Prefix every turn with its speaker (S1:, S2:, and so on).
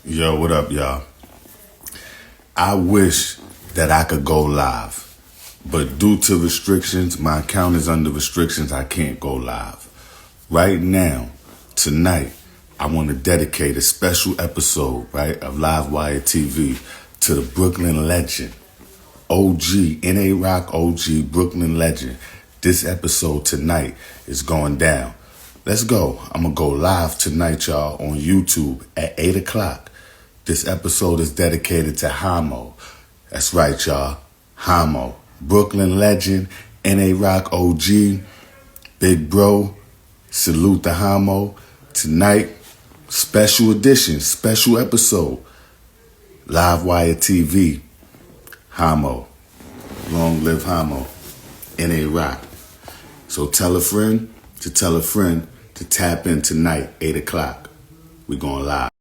S1: Yo, what up, y'all? I wish that I could go live, but due to restrictions, my account is under restrictions. I can't go live. Right now, tonight, I want to dedicate a special episode, right, of Livewire TV to the Brooklyn legend, OG, N.A. Rock OG, Brooklyn legend. This episode tonight is going down. Let's go. I'm going to go live tonight, y'all, on YouTube at 8 o'clock. This episode is dedicated to Hamo. That's right, y'all. Hamo. Brooklyn legend, N.A. Rock OG, Big Bro. Salute to Hamo. Tonight, special edition, special episode. Livewire TV. Hamo. Long live Hamo. N.A. Rock. So tell a friend to tap in tonight, 8 o'clock. We going live.